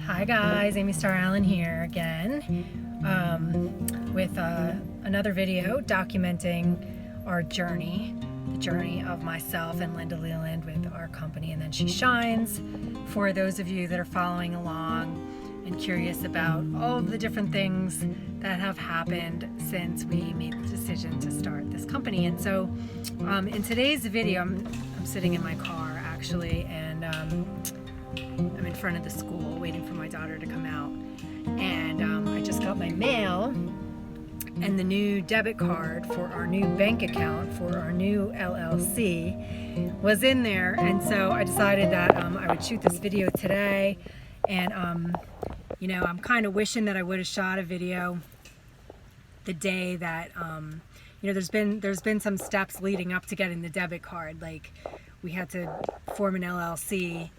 Hi guys, Amy Star Allen here again with another video documenting our journey, the journey of myself and Linda Leland with our company And Then She Shines. For those of you that are following along and curious about all of the different things that have happened since we made the decision to start this company. And so in today's video, I'm sitting in my car actually, and I'm in front of the school waiting for my daughter to come out, and I just got my mail, and the new debit card for our new bank account for our new LLC was in there. And so I decided that I would shoot this video today. And you know, I'm kind of wishing that I would have shot a video the day that you know, there's been some steps leading up to getting the debit card. Like, we had to form an LLC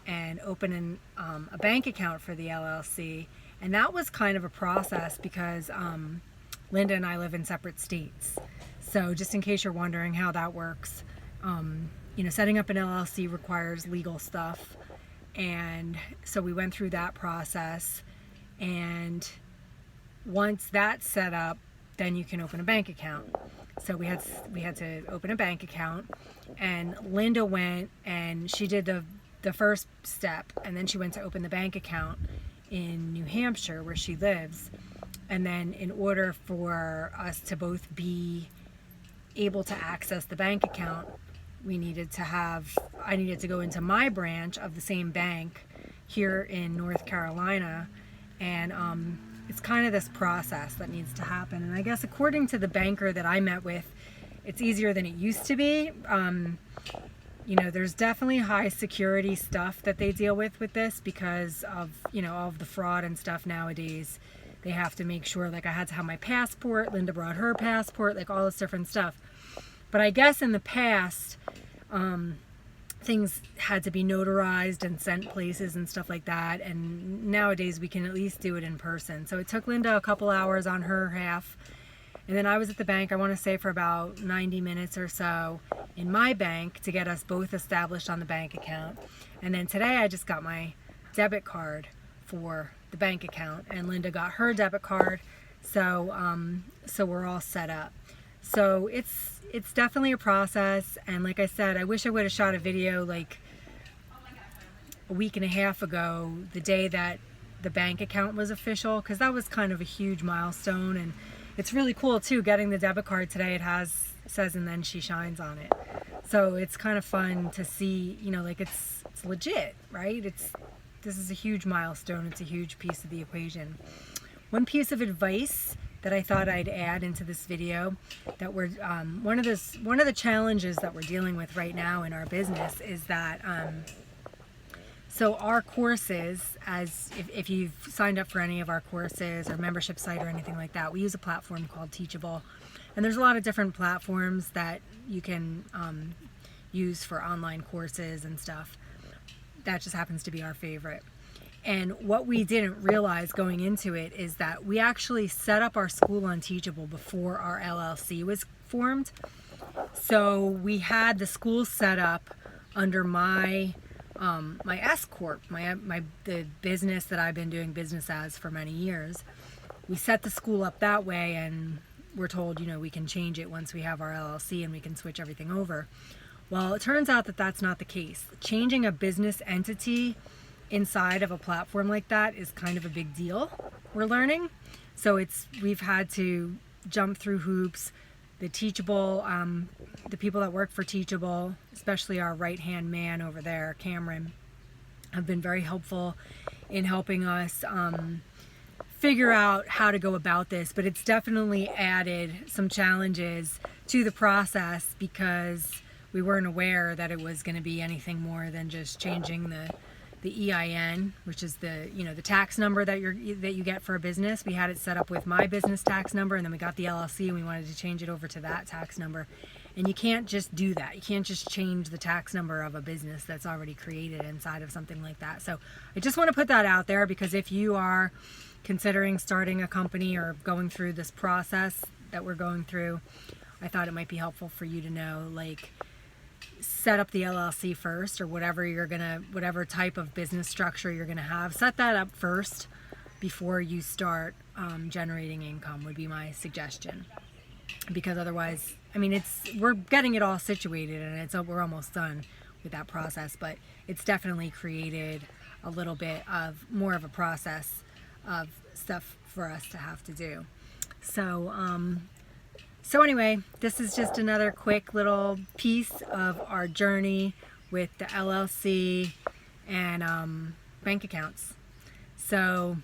and open a bank account for the LLC, and that was kind of a process because Linda and I live in separate states. So just in case you're wondering how that works, you know, setting up an LLC requires legal stuff, and so we went through that process, and once that's set up, then you can open a bank account. So we had to open a bank account, and Linda went and she did the first step, and then she went to open the bank account in New Hampshire where she lives. And then in order for us to both be able to access the bank account, I needed to go into my branch of the same bank here in North Carolina, and it's kind of this process that needs to happen. And I guess according to the banker that I met with, it's easier than it used to be. You know, there's definitely high security stuff that they deal with this because of, you know, all of the fraud and stuff nowadays. They have to make sure, like, I had to have my passport, Linda brought her passport, like all this different stuff. But I guess in the past, things had to be notarized and sent places and stuff like that. And nowadays we can at least do it in person. So it took Linda a couple hours on her half. And then I was at the bank, I want to say for about 90 minutes or so in my bank to get us both established on the bank account. And then today I just got my debit card for the bank account, and Linda got her debit card. So so we're all set up. So it's definitely a process. And like I said, I wish I would have shot a video like a week and a half ago, the day that the bank account was official, because that was kind of a huge milestone. And it's really cool too, getting the debit card today. It says "And Then She Shines" on it. So it's kind of fun to see, you know, like it's legit, right? This is a huge milestone. It's a huge piece of the equation. One piece of advice that I thought I'd add into this video, that we're one of the challenges that we're dealing with right now in our business is that so our courses, as if you've signed up for any of our courses or membership site or anything like that, we use a platform called Teachable. And there's a lot of different platforms that you can use for online courses and stuff. That just happens to be our favorite. And what we didn't realize going into it is that we actually set up our school on Teachable before our LLC was formed. So we had the school set up under my S Corp, the business that I've been doing business as for many years. We set the school up that way, and we're told, you know, we can change it once we have our LLC and we can switch everything over. Well, it turns out that that's not the case. Changing a business entity inside of a platform like that is kind of a big deal, we're learning. So we've had to jump through hoops. The Teachable, the people that work for Teachable, especially our right-hand man over there, Cameron, have been very helpful in helping us figure out how to go about this. But it's definitely added some challenges to the process because we weren't aware that it was going to be anything more than just changing the EIN, which is the tax number that you get for a business. We had it set up with my business tax number, and then we got the LLC and we wanted to change it over to that tax number. And you can't just do that. You can't just change the tax number of a business that's already created inside of something like that. So I just want to put that out there, because if you are considering starting a company or going through this process that we're going through, I thought it might be helpful for you to know, like, set up the LLC first, or whatever type of business structure you're gonna have. Set that up first before you start generating income would be my suggestion. Because otherwise, I mean, we're getting it all situated, and we're almost done with that process, but it's definitely created a little bit of more of a process of stuff for us to have to do. So anyway, this is just another quick little piece of our journey with the LLC and bank accounts. So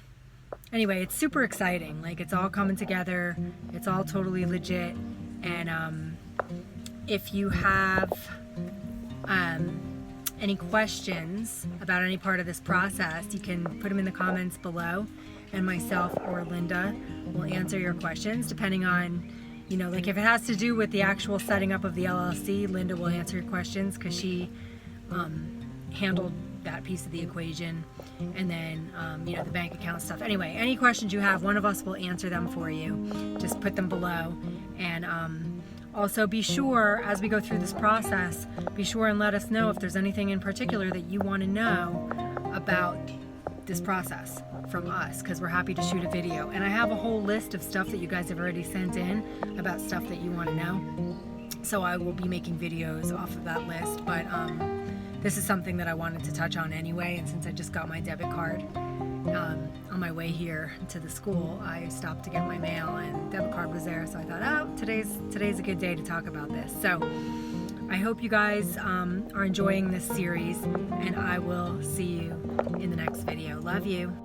anyway, it's super exciting. Like, it's all coming together. It's all totally legit. And if you have any questions about any part of this process, you can put them in the comments below, and myself or Linda will answer your questions depending on, like if it has to do with the actual setting up of the LLC, Linda will answer your questions because she handled that piece of the equation. And then the bank account stuff. Anyway, any questions you have, one of us will answer them for you. Just put them below. And also be sure, as we go through this process, be sure and let us know if there's anything in particular that you want to know about this process from us, because we're happy to shoot a video. And I have a whole list of stuff that you guys have already sent in about stuff that you want to know. So I will be making videos off of that list. But this is something that I wanted to touch on anyway, and since I just got my debit card on my way here to the school, I stopped to get my mail and debit card was there, so I thought, oh, today's a good day to talk about this. So I hope you guys are enjoying this series, and I will see you in the next video. Love you.